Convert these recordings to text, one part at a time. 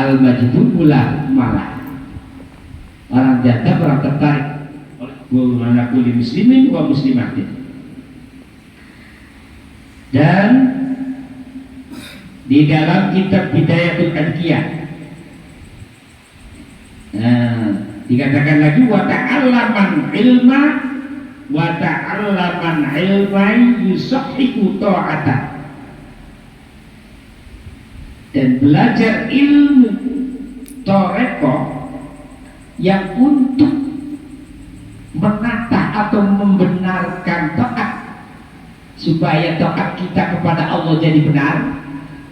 al-majdubulah malah orang jadab, orang tertarik oleh mana kulli muslimin wa muslimatin. Dan di dalam kitab Bidayatul Adqiyah dikatakan lagi wa ta'allaman ilma wa ta'allaman ilman yusahhihu ta'ata, dan belajar ilmu thariqah yang untuk menata atau membenarkan taat, supaya taat kita kepada Allah jadi benar,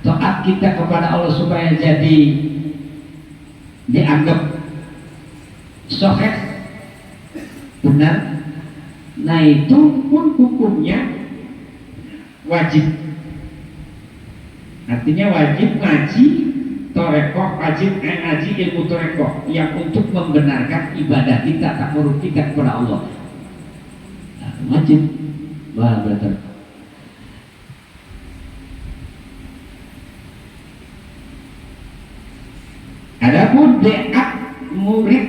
taat kita kepada Allah supaya jadi dianggap sahih, benar. Nah itu pun hukumnya wajib, artinya wajib ngaji thariqah, wajib ngaji ilmu thariqah yang untuk membenarkan ibadah kita, takarrub kita kepada Allah. Nah, wajib. Wah, betul. Adapun beat murid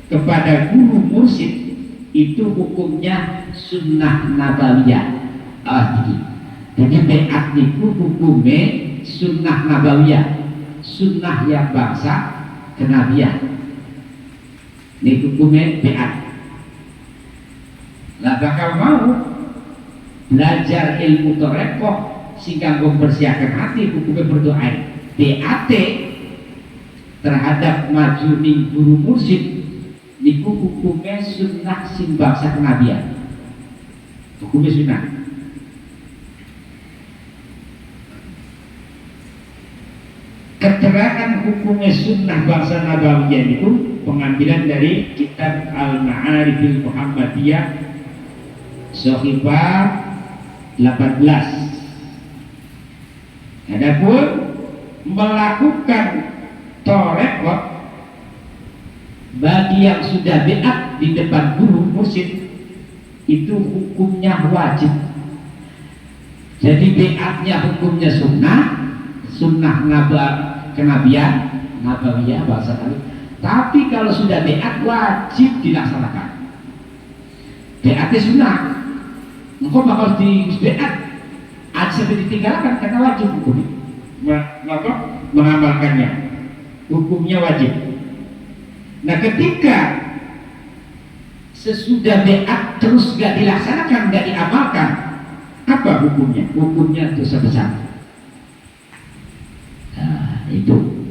kepada guru mursyid itu hukumnya sunnah nabawiyah. Jadi beat itu hukumnya sunnah nabawiyah, sunnah yang bangsa kenabian. Ini hukumnya beat. Nah, bakal mau belajar ilmu thariqah sehingga mempersiapkan hati, hukumnya berdoa. BAT terhadap majuni guru mursyid niku hukumnya sunnah sing bangsa kenabian, hukumnya sunnah. Keterangan hukumnya sunnah bangsa nabawiyah itu pengambilan dari kitab Al-Ma'arifil Muhammadiyah Sohifah 18. Adapun melakukan thariqah bagi yang sudah beat di depan guru mursyid itu hukumnya wajib. Jadi beatnya hukumnya sunnah, sunnah kenabian, nabawiyah bahasa kali. Tapi kalau sudah beat wajib dilaksanakan. Beatnya sunnah, engkau bakal di beat aja ditinggalkan karena wajib hukumnya. Mengamalkannya, hukumnya wajib. Nah, ketika sesudah beat terus gak dilaksanakan, gak diamalkan, apa hukumnya? Hukumnya dosa besar. Nah, itu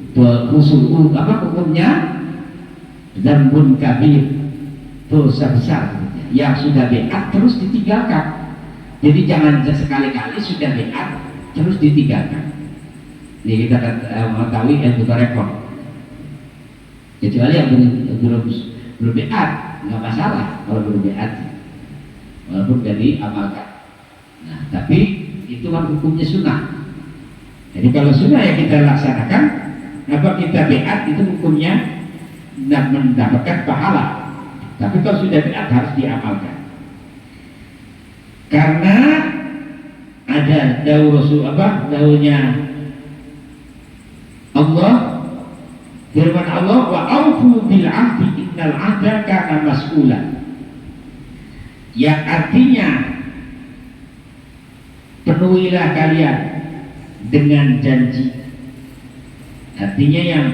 usul apa hukumnya? Dzambun kabir, dosa besar yang sudah beat terus ditinggalkan. Jadi jangan sekali-kali sudah beat terus ditinggalkan. Ini kita mengetahui ilmu thariqah. Kecuali yang belum beat, nggak masalah kalau belum beat, walaupun gak diamalkan. Nah, tapi itu kan hukumnya sunnah. Jadi kalau sunnah yang kita laksanakan, apa kita beat itu hukumnya mendapatkan pahala. Tapi kalau sudah beat harus diamalkan. Karena ada daunnya Allah, firman Allah, wa aufu bil ahdi innal ahda kana mas'ula, yang artinya penuhilah kalian dengan janji. Artinya yang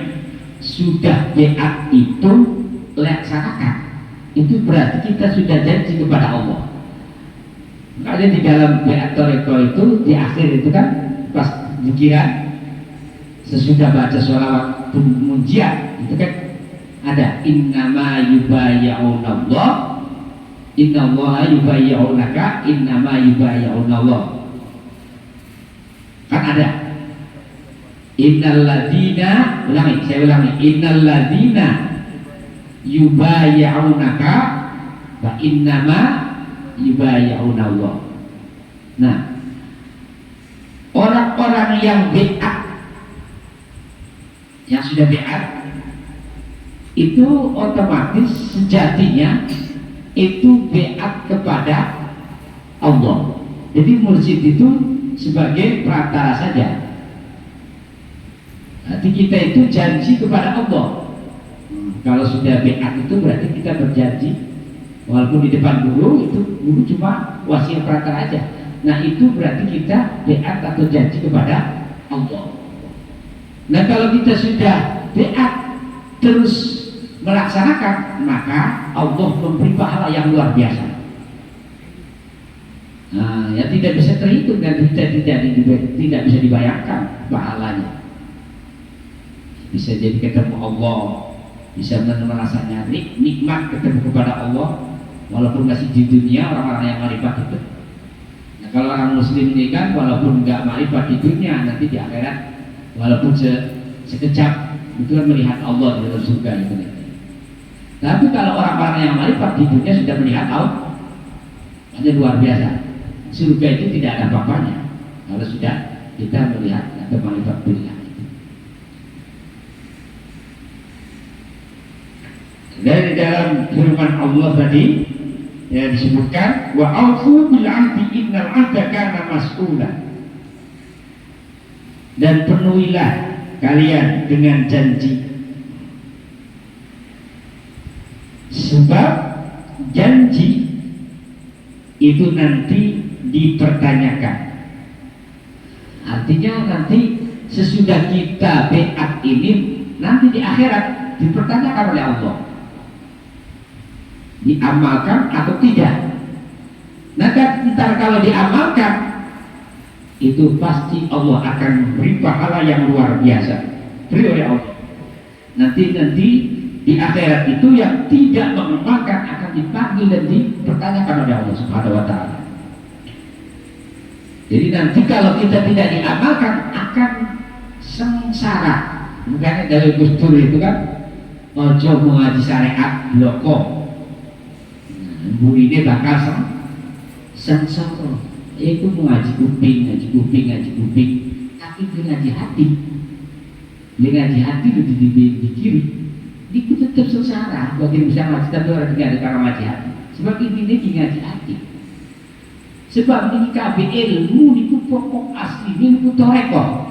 sudah beat itu laksanakan. Itu berarti kita sudah janji kepada Allah. Makanya di dalam beat thariqah itu di akhir itu kan pas zikiran sesudah baca sholawat munjiat itu kan ada innama yubayya'unallah, innallaha yubayya'unaka, innama yubayya'unallah. Kan ada innalladzina, saya ulangi, innalladzina yubayya'unaka wa innama yubayya'unallah. Nah, orang-orang yang beat, yang sudah beat itu otomatis sejatinya itu beat kepada Allah. Jadi mursyid itu sebagai perantara saja. Arti kita itu janji kepada Allah. Kalau sudah beat itu berarti kita berjanji, walaupun di depan guru itu guru cuma wasiat perantara aja. Nah itu berarti kita beat atau janji kepada Allah. Nah kalau kita sudah beat terus melaksanakan, maka Allah memberi pahala yang luar biasa. Nah, ya tidak bisa terhitung dan tidak bisa dibayangkan pahalanya. Bisa jadi ketemu Allah, bisa merasanya nikmat ketemu kepada Allah, walaupun masih di dunia orang-orang yang marifat itu. Nah, kalau orang Muslim ini kan walaupun nggak marifat di dunia, nanti di akhirat walaupun sekejap itu kan melihat Allah di dalam surga itu nanti. Tapi kalau orang-orang yang marifat di dunia sudah melihat Allah, ada luar biasa. Surga itu tidak ada apa-apanya kalau sudah kita melihat atau marifat dunia. Dari dalam firman Allah tadi yang disebutkan wa aufu bil ahdi innal ahda kana mas'ula, dan penuhilah kalian dengan janji, sebab janji itu nanti dipertanyakan. Artinya nanti sesudah kita beat ini, nanti di akhirat dipertanyakan oleh Allah, diamalkan atau tidak. Nah ntar kalau diamalkan, itu pasti Allah akan memberi pahala yang luar biasa, beri oleh Allah. Nanti di akhirat itu yang tidak mengamalkan akan dipanggil dan dipertanyakan oleh Allah Subhanahu wa Ta'ala. Jadi nanti kalau kita tidak diamalkan akan sengsara. Bukannya dari Gus Dur itu kan, ojo mengaji syariat bloko, burine bakal sengsara. Itu mengaji kuping, tapi dia ngaji hati. Dia ngaji hati di kiri. Dia tetap sengsara. Bagi bisa ngaji tapi orang tidak ada cara ngaji hati. Sebab ini ngaji hati. Sebab ini kabeh ilmu niku pokok asli niku toreko.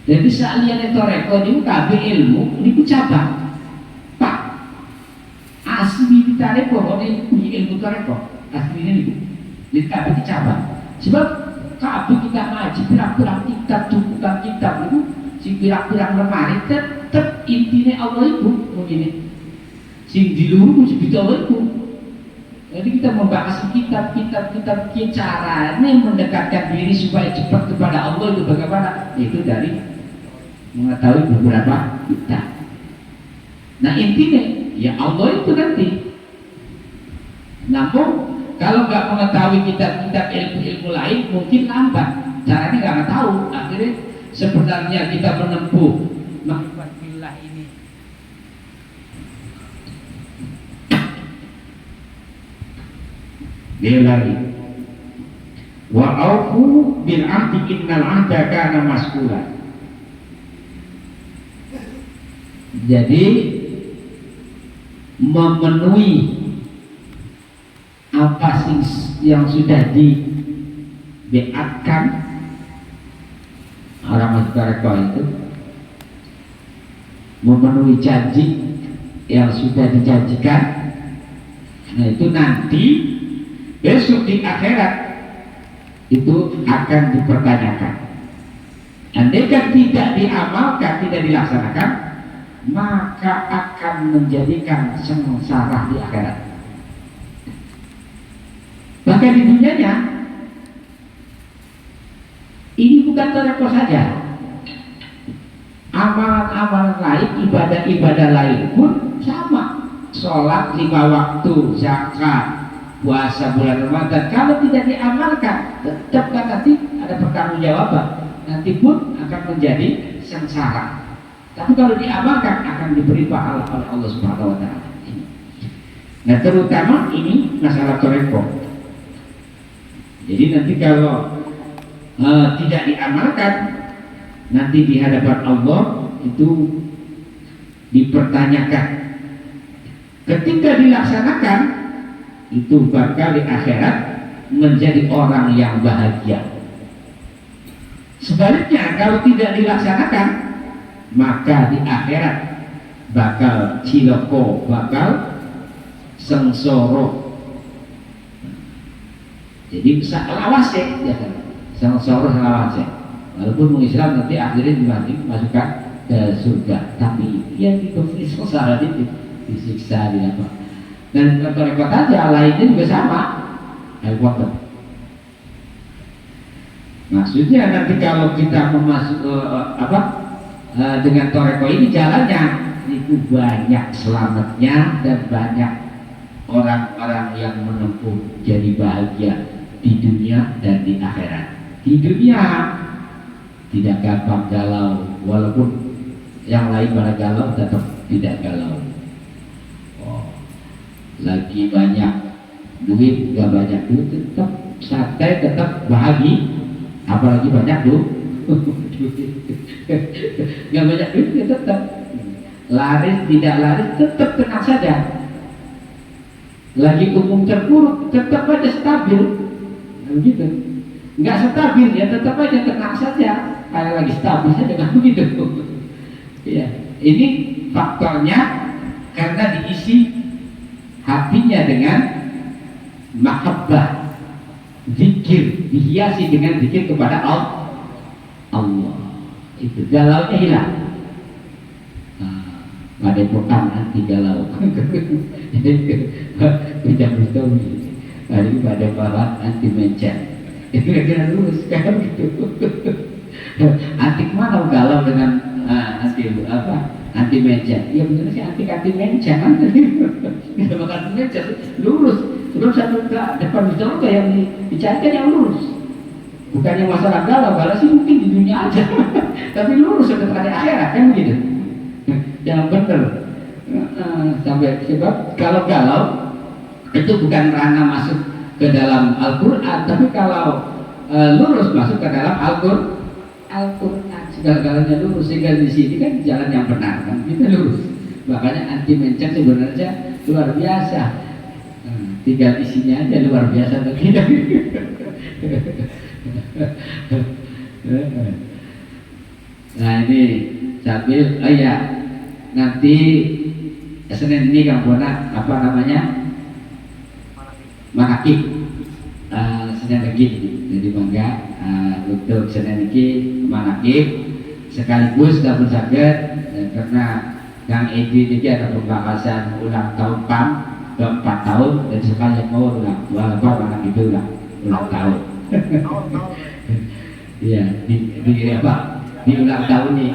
Jadi saliyane toreko niku kabeh ilmu niku cabang. Pak. Asli ditarik pokoknya niku ilmu toreko. Aslinya niku. Niku kabeh cabang. Sebab kabeh kita ngaji pirang-pirang kitab, tuntutan kitab niku sing pirang-pirang lemari tetep intine Allah itu ngene. Sing diluru sing Allah itu. Jadi kita membahas kitab-kitab caranya mendekatkan diri supaya cepat kepada Allah itu bagaimana? Itu dari mengetahui beberapa kitab. Nah intinya ya Allah itu nanti. Namun kalau nggak mengetahui kitab-kitab ilmu-ilmu lain mungkin lambat. Caranya nggak tahu. Akhirnya sebenarnya kita menempuh makrifat billah ini. Dia lagi wa aufu bil ahdi innal ahda kana mas'ula. Jadi memenuhi apa yang sudah dibeatkan orang Masbareko itu, memenuhi janji yang sudah dijanjikan. Nah itu nanti besok di akhirat itu akan dipertanyakan. Andaikan tidak diamalkan, tidak dilaksanakan, maka akan menjadikan sengsara di akhirat. Bahkan di dunianya ini bukan toreko saja, amalan-amalan lain, ibadah-ibadah lain pun sama. Sholat 5 waktu, zakat, puasa bulan Ramadan, kalau tidak diamalkan tetap kan nanti ada pertanggungjawaban, nanti pun akan menjadi sengsara. Tapi kalau diamalkan akan diberi pahala oleh Allah Subhanahu wa Ta'ala. Nah terutama ini masalah toreko. Jadi nanti kalau tidak diamalkan, nanti di hadapan Allah itu dipertanyakan. Ketika dilaksanakan, itu bakal di akhirat menjadi orang yang bahagia. Sebaliknya kalau tidak dilaksanakan, maka di akhirat bakal ciloko, bakal sengsoro. Jadi bisa lawase ya kan, sengsoro lawase. Walaupun mengislam nanti akhirnya dimasukkan ke surga, tapi ya diberi sengsara, disiksa, di apa. Dan rekod aja lainnya juga sama. Maksudnya nanti kalau kita memasuk dengan toreko ini jalannya itu banyak selamatnya dan banyak orang-orang yang menempuh jadi bahagia di dunia dan di akhirat. Di dunia tidak gampang galau, walaupun yang lain pada galau tetap tidak galau. Lagi banyak duit, nggak banyak duit tetap santai, tetap bahagia. Apalagi banyak duit, nggak banyak duit ya tetap laris, tidak laris tetap tenang saja. Lagi umum terpuruk tetap aja stabil, begitu. Nggak stabil ya tetap aja tenang saja, kayak lagi stabil saja kan begitu. Ya, ini faktornya karena diisi hatinya dengan mahabbah, zikir, dihiasi dengan zikir kepada Allah. Itu galaunya hilang. Pada Quran anti galau. Pinjam itu hari ini pada barat anti mencet. Itu kira-kira lurus kan gitu. Anti mana galau dengan anti mencet? Ya benar sih anti mencet kan. Kita makan mencet lurus. Terus satu ke depan di surga yang dicarikan yang lurus. Bukan yang masalah galau sih mungkin di dunia aja. Tapi lurus sampai pada akhirat kan begitu. Yang benar. Sampai sebab kalau galau itu bukan ranah masuk ke dalam Al-Quran, tapi kalau lurus masuk ke dalam Al-Quran, segala-galanya lurus, sehingga di sini kan jalan yang benar kan, kita lurus. Makanya anti mencet sebenarnya luar biasa. Tinggal isinya aja luar biasa untuk kita. Nah ini sambil nanti Senin ini Kang Bona apa namanya manakib Senin lagi jadi bangga untuk Senin ini manakib sekaligus dapur sakit karena Kang Edi ini ada pembahasan ulang tahun PAM ke 4 tahun dan sekali mau ulang manakib itu ulang tahun. Iya di apa di ulang tahun nih.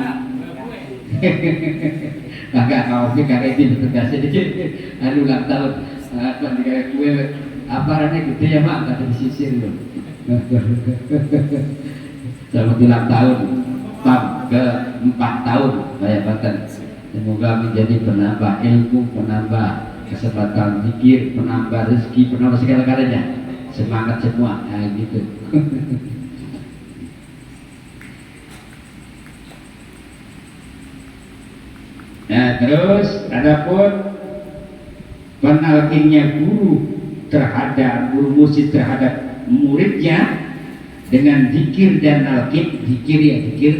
Agak kau pikir ini tegas sedikit hari ulang tahun ketika kue aparannya gede ya mak kata disisir loh. Selamat ulang tahun PAM ke 4 tahun Raya Banten. Semoga menjadi penambah ilmu, penambah kesempatan zikir, penambah rezeki, penambah segala-galanya. Semangat semua gitu. Nah terus adapun penalkinnya guru murid terhadap muridnya dengan zikir dan nalkin, zikir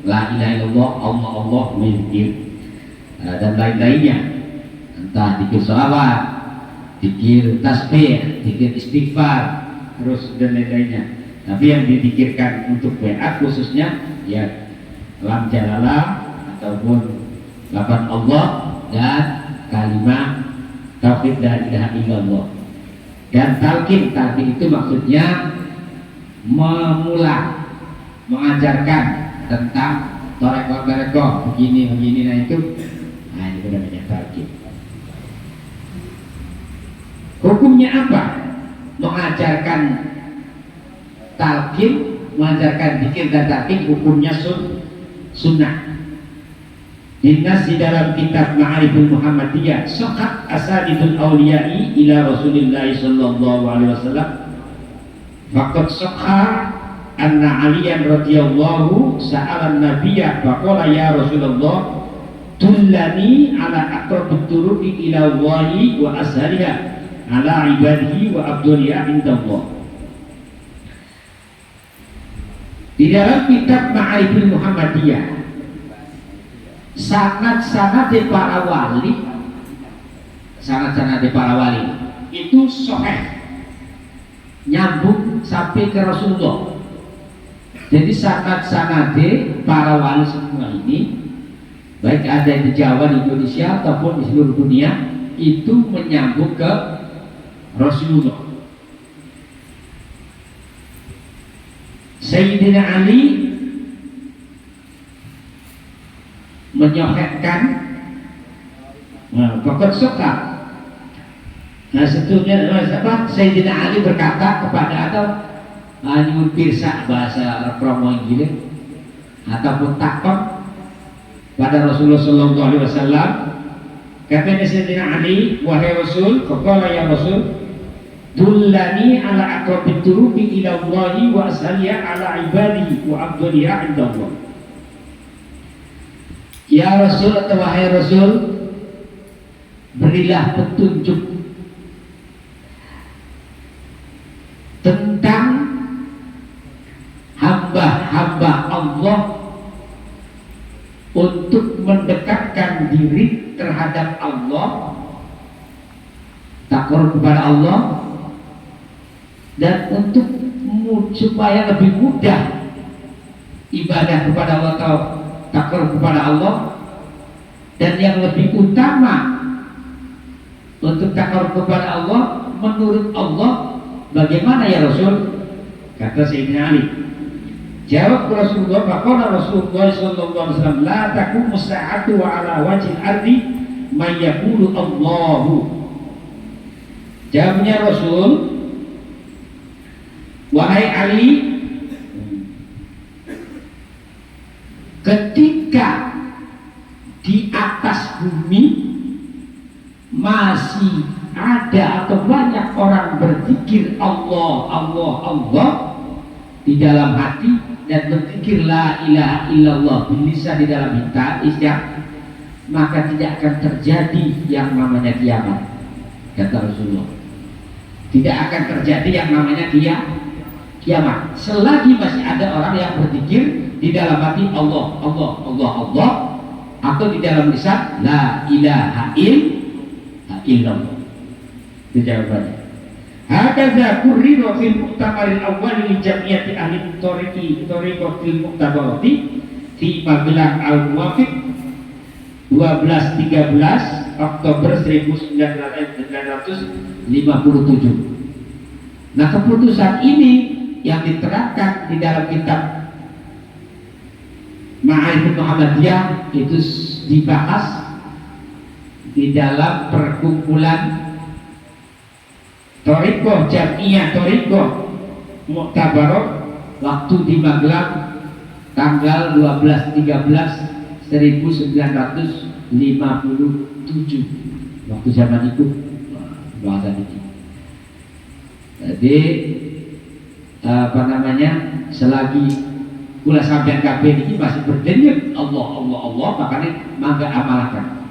la ilaha illallah, Allah zikir dan lain-lainnya, entah zikir sholawat, zikir tasbih, zikir istighfar, terus dan lain-lainnya. Tapi yang dizikirkan untuk WA khususnya ya lam jalalah ataupun lafaz Allah dan kalimat tauhid la ilaha illallah. Dan talqin itu maksudnya mengulang, mengajarkan tentang toreko begini nah itu namanya talqin. Hukumnya apa? Mengajarkan talqin, mengajarkan zikir dan talqin hukumnya sunnah. Dinas di dalam kitab Ma'ariful Muhammadiyah Sahhat asadidul awliya'i ila Rasulillah sallallahu alaihi wasallam. Faqad sahha anna Aliyan radhiyallahu sa'ala nabiyya faqala ya Rasulullah tullani ala aqrabut turuqi ila Allahi wa ashaliha ala ibadihi wa abduliya indallah. Di dalam kitab Ma'ariful Muhammadiyah sanad di para wali, sanad di para wali itu sahih, nyambung sampai ke Rasulullah. Jadi sanad di para wali semua ini, baik ada di Jawa, di Indonesia ataupun di seluruh dunia, itu menyambung ke Rasulullah. Sayyidina Ali menyahihkan pokok suka. Nah, sebetulnya Sayyidina Ali berkata kepada atau nyuwun pirsa bahasa promo gini ataupun takon pada Rasulullah sallallahu alaihi wasallam, kata Sayyidina Ali, wahai Rasul, faqala ya Rasul, dullani ala aqrabit turuqi ila Allahi wa asaliya ala ibadihi wa afdaliha inda Allah. Ya Rasul atau wahai Rasul, berilah petunjuk tentang hamba-hamba Allah untuk mendekatkan diri terhadap Allah, takut kepada Allah, dan untuk supaya lebih mudah ibadah kepada Allah atau takut kepada Allah, dan yang lebih utama untuk takut kepada Allah menurut Allah bagaimana ya Rasul? Kata Sayyidina Ali, jawab Rasulullah, faqala Rasulullah sallallahu alaihi wasallam, la taqumu as-sa'atu wa ala wajhil ardi may yaqulu Allahu. Jawabnya Rasul, wahai Ali, ketika di atas bumi masih ada atau banyak orang berzikir Allah, Allah, Allah di dalam hati dan berzikir la ilaha illallah bisa di dalam isya, maka tidak akan terjadi yang namanya kiamat, kata Rasulullah. Tidak akan terjadi yang namanya kiamat selagi masih ada orang yang berzikir di dalam hati Allah, Allah, Allah, Allah, atau di dalam lisan la ilaha illallah. Itu jawabannya. Hakadha kurrira fil muqtamaril awwal li jam'iyati ahli tariqatil muqtabarati fi Magelang al-Muwafiq 12-13 Oktober 1957. Nah, keputusan ini yang diterapkan di dalam kitab Ma'arif Muhammadiyah itu dibahas di dalam perkumpulan Thariqah Jam'iyah Thariqah Muqtabarah waktu di Magelang tanggal 12-13 1957, waktu zaman itu bahasa ini. Jadi selagi kula sampean kabeh ini masih berdenyut Allah, Allah, Allah, makanya mangga amalkan.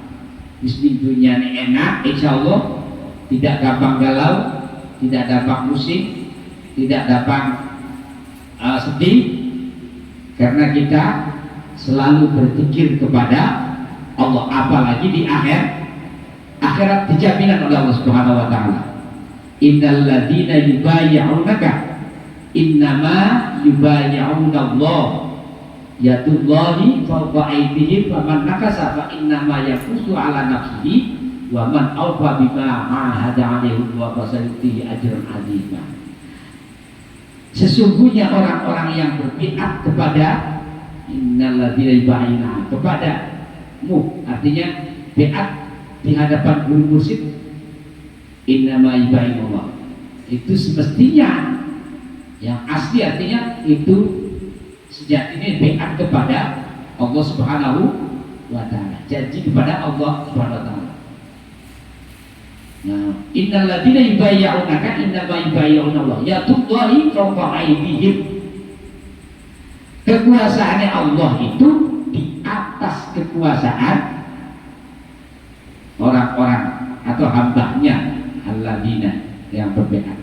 Bismillah, dunia ini enak, insya Allah tidak gampang galau, tidak dapat pusing, tidak dapat sedih, karena kita selalu berzikir kepada Allah, apalagi di akhirat dijaminan oleh Allah Subhanahu wa taala. Innal ladzina yubayyi'unaka innama yubayyi'una Allah yadullahi fawqa aydihim faman nakasa fa innama yaqusu ala nafsihi wa man awfa bima ahada alaihi wa fasalitihi ajran azima. Sesungguhnya orang-orang yang berbiat kepada innalladzina yubayyi'una kepadamu, artinya biat di hadapan guru mursyid, innama yubayyi'una itu semestinya yang asli, artinya itu sejatinya biat kepada Allah Subhanahu wa taala, janji kepada Allah Subhanahu wa taala. Nah, innal ladzina yubayyi'unaka innama yubayyi'una Allah yadullahi fawqa aydihim. Kekuasaannya Allah itu di atas kekuasaan orang-orang atau hambanya alladzina yang berbiat.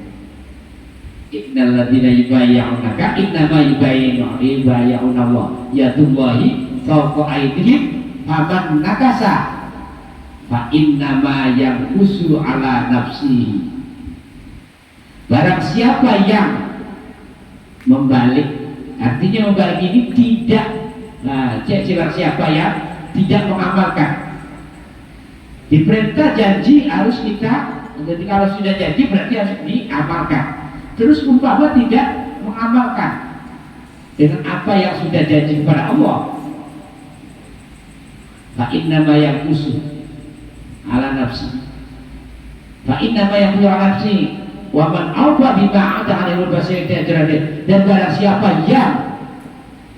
Innal ladzina yubayyi'unaka innama yubayyi'una Allah yadullahi fawqa aydihim faman nakasa fa innama yanqusu ala nafsi. Barang siapa yang membalik, artinya membalik ini tidak, siapa yang tidak mengamalkan. Diperintah janji harus kita, jadi kalau sudah janji berarti harus diamalkan. Terus umpama tidak mengamalkan dengan apa yang sudah janji kepada Allah, fa innama yanqusu ala nafsi, fa innama yanqusu ala nafsi wa man awfa bima 'ada 'anil basir. Dan barang siapa yang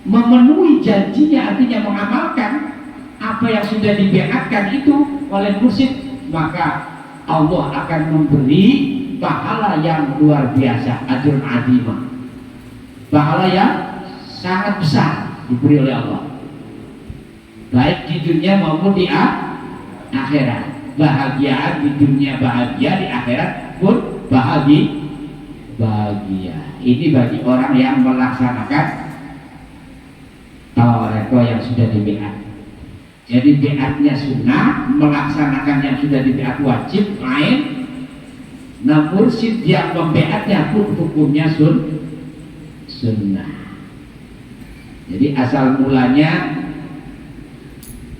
memenuhi janjinya, artinya mengamalkan apa yang sudah dibiatkan itu oleh mursyid, maka Allah akan memberi pahala yang luar biasa, ajrun azimah, pahala yang sangat besar diberi oleh Allah, baik di dunia maupun di akhirat. Bahagia di dunia, bahagia di akhirat pun bahagia. Ini bagi orang yang melaksanakan tawareko yang sudah dibiat. Jadi biatnya sunnah, melaksanakan yang sudah dibiat wajib lain. Nah mursyid yang membiatnya pun hukumnya sunnah. Jadi asal mulanya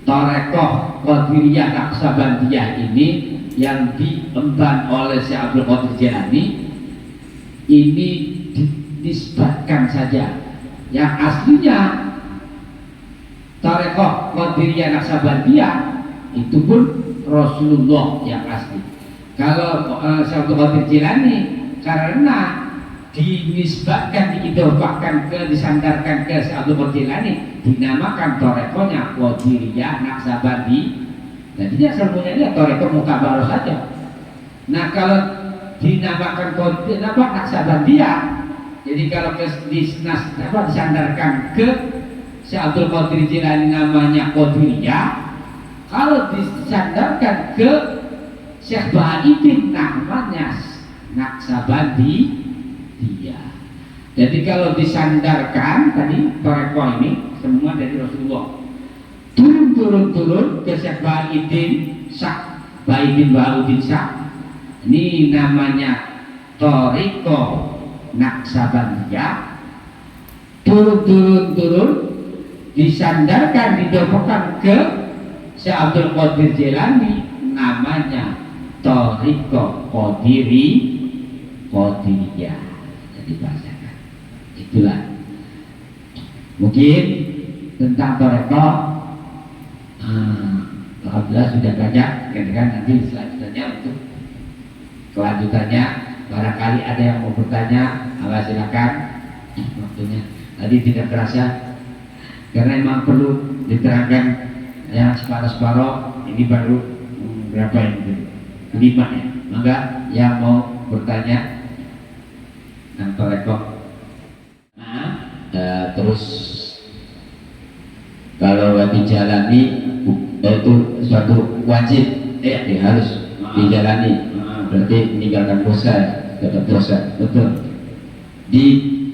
Tarekoh Qadiriyah Naqsabandiyah ini yang diemban oleh Syekh Abdul Qadir Jilani ini dinisbatkan saja. Yang aslinya Tarekoh Qadiriyah Naqsabandiyah itu pun Rasulullah yang asli. Kalau Syekh Abdul Qadir Jilani karena dinisbatkan, diidofahkan ke, disandarkan ke Syekh Abdul Qadir Jilani, dinamakan torekonya Qadiriyah Naqsabandi. Jadinya sebenarnya toreko mukabaroh saja. Nah kalau dinamakan Qadiriyah Naqsabandiyah, jadi kalau disandarkan ke Syekh Abdul Qadir Jilani namanya Qadiriyah, kalau disandarkan ke Syekh Bahaiddin namanya Naqsabandi. Iya. Jadi kalau disandarkan tadi toreko ini semua dari Rasulullah, turun ke Syekh Bahaiddin Syekh Bahauddin Syekh, ini namanya toreko Naqsabandiyah. Turun disandarkan, didorongkan ke Syekh Abdul Qadir Jilani, namanya toreko Qadiriyah. Dibahasakan. Itulah mungkin tentang toreko. Alhamdulillah sudah banyak, kan nanti selanjutnya untuk kelanjutannya barangkali ada yang mau bertanya, silakan. Waktunya tadi tidak terasa karena memang perlu diterangkan yang separuh ini baru berapa ini 5 ya. Maka yang mau bertanya toreko. Terus kalau dijalani itu suatu wajib, harus dijalani. Berarti meninggalkan dosa, tetap dosa. Betul.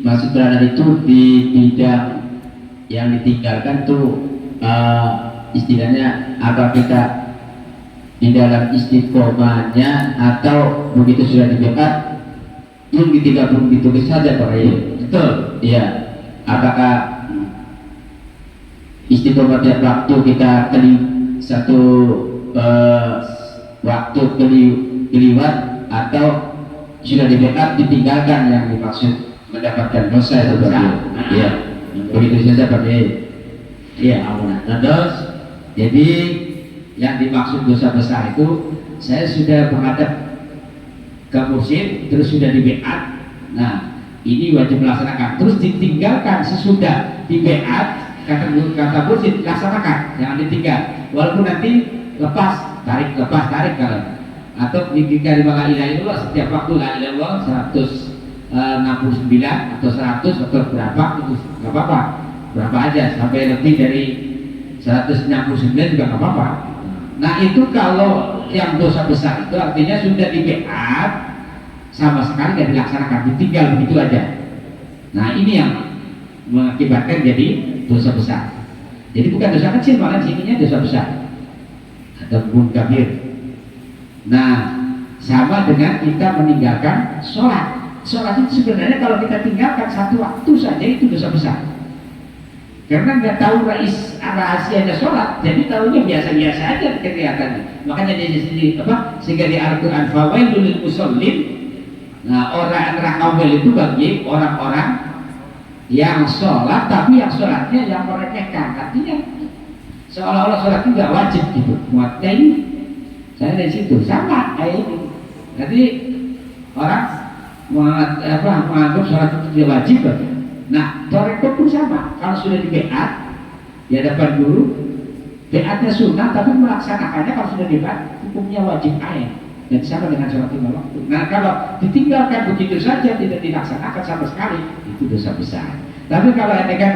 Maksud berada itu di bidang yang ditinggalkan tuh istilahnya apa, kita di dalam istiqomahnya atau begitu sudah dibiat pun tidak begitu saja Pak Ray. Betul. Iya. Apakah istiqomah tiap waktu kita satu waktu keliwat atau sudah di-backup ditinggalkan yang dimaksud mendapatkan dosa itu Pak Ray. Iya. Begitu saja Pak Ray. Iya. Nah, terus jadi yang dimaksud dosa besar itu saya sudah menghadap ke mursyid, terus sudah di-bai'at. Nah, ini wajib melaksanakan. Terus ditinggalkan sesudah di-bai'at, kata mursyid laksanakan, jangan ditinggal. Walaupun nanti lepas tarik kalau atau jika di la ilaha illallah setiap waktu la ilaha illallah 169 atau 100 atau berapa itu nggak apa-apa, berapa aja sampai lebih dari 169 juga nggak apa-apa. Nah itu kalau yang dosa besar itu artinya sudah di-bai'at sama sekali tidak dilaksanakan, ditinggal begitu aja. Nah ini yang mengakibatkan jadi dosa besar. Jadi bukan dosa kecil, malah sininya dosa besar atau kabir. Nah, sama dengan kita meninggalkan sholat. Sholat itu sebenarnya kalau kita tinggalkan satu waktu saja itu dosa besar. Karena nggak tahu rahasianya sholat, jadi tahunya biasa-biasa aja kelihatannya. Makanya dia sendiri sehingga di Al-Quran fawailul lil musallin. Nah, orang neraka itu bagi orang-orang yang sholat tapi yang sholatnya yang meremehkan. Artinya seolah-olah sholat itu nggak wajib gitu. Muatnya ini saya dari situ sama kayak ini. Jadi orang menganggap sholat itu tidak wajib. Nah, toreko pun sama. Kalau sudah di beat di hadapan guru, beatnya sunnah tapi melaksanakannya kalau sudah di beat hukumnya wajib ain. Dan sama dengan sholat lima waktu. Nah, kalau ditinggalkan begitu saja tidak dilaksanakan sama sekali itu dosa besar. Tapi kalau ini kan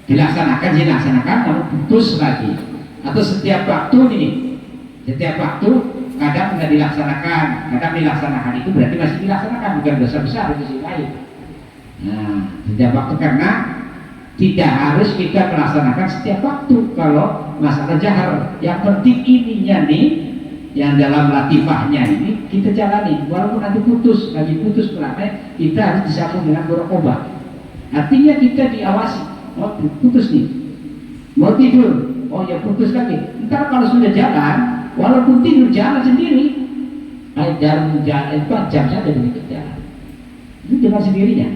dilaksanakan lalu putus lagi atau setiap waktu ini, setiap waktu kadang tidak dilaksanakan, kadang dilaksanakan, itu berarti masih dilaksanakan, bukan dosa besar itu sih lain. Nah, setiap waktu karena tidak harus kita melaksanakan setiap waktu kalau masalah jahar. Yang penting ininya nih, yang dalam latifahnya ini kita jalani, walaupun nanti putus berarti kita harus disambung dengan muraqabah. Artinya kita diawasi. Oh, putus nih, mau tidur, oh ya putus lagi. Ntar kalau sudah jalan, walaupun tidur jalan sendiri, jam saja begitu jalan, itu dengan sendirinya.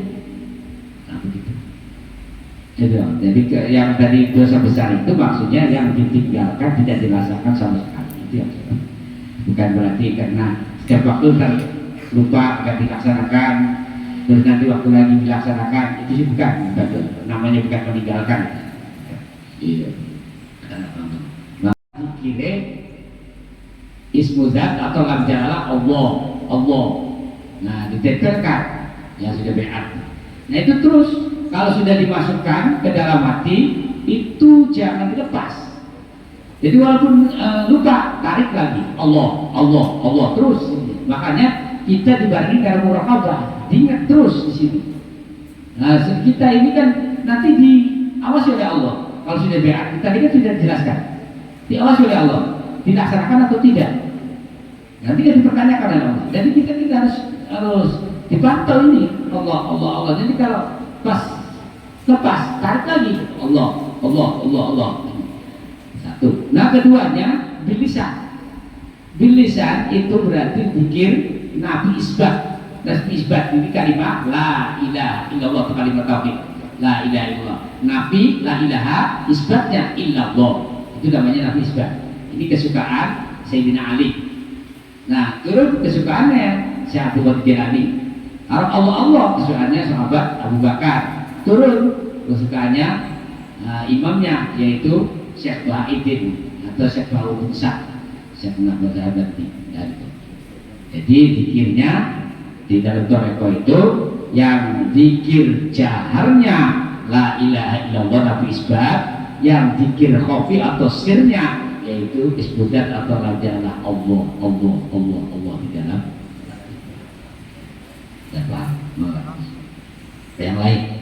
Nah, begitu. Jadi yang tadi dosa besar itu maksudnya yang ditinggalkan tidak dilaksanakan sama sekali. Itu yang salah. Bukan berarti karena setiap waktu lupa nggak dilaksanakan, terus nanti waktu lagi dilaksanakan, itu sih bukan namanya bukan meninggalkan. Iya. Nah, kira ismu zat atau lam jalalah Allah. Nah, diteterkan yang sudah beat. Nah, itu terus kalau sudah dimasukkan ke dalam hati itu jangan dilepas. Jadi walaupun lupa, tarik lagi Allah terus. Makanya kita dibarengi dengan muraqabah, diingat terus di sini. Nah, kita ini kan nanti diawasi oleh Allah. Kalau sudah beat, tadi kan sudah dijelaskan, diawasi oleh Allah, dilaksanakan atau tidak. Nanti kan dipertanyakan oleh Allah. Jadi kita harus dipantau ini Allah. Jadi kalau pas lepas, tarik lagi Allah. Satu. Nah, keduanya bilisan itu berarti zikir Nabi isbat. Nabi isbat ini kalimat la ilaha illallah atau kalimat tauhid. La ilaha illallah. Nabi la ilaha isbatnya illallah. Itu namanya Nabi isbat. Ini kesukaan Sayyidina Ali. Nah, turun kesukaannya Syekh Abu Jalani. Allah kesukaannya sahabat Abu Bakar. Turun kesukaannya imamnya yaitu Syekh Wahidin atau Syekh Bahu Musa, Syekh Nabi Sahabat ini. Jadi zikirnya di dalam toreko itu yang zikir jaharnya la ilaha illallah Nabi isbat, yang zikir khafi atau sirnya yaitu isbudat atau rajalah Allah di dalam dan yang lain.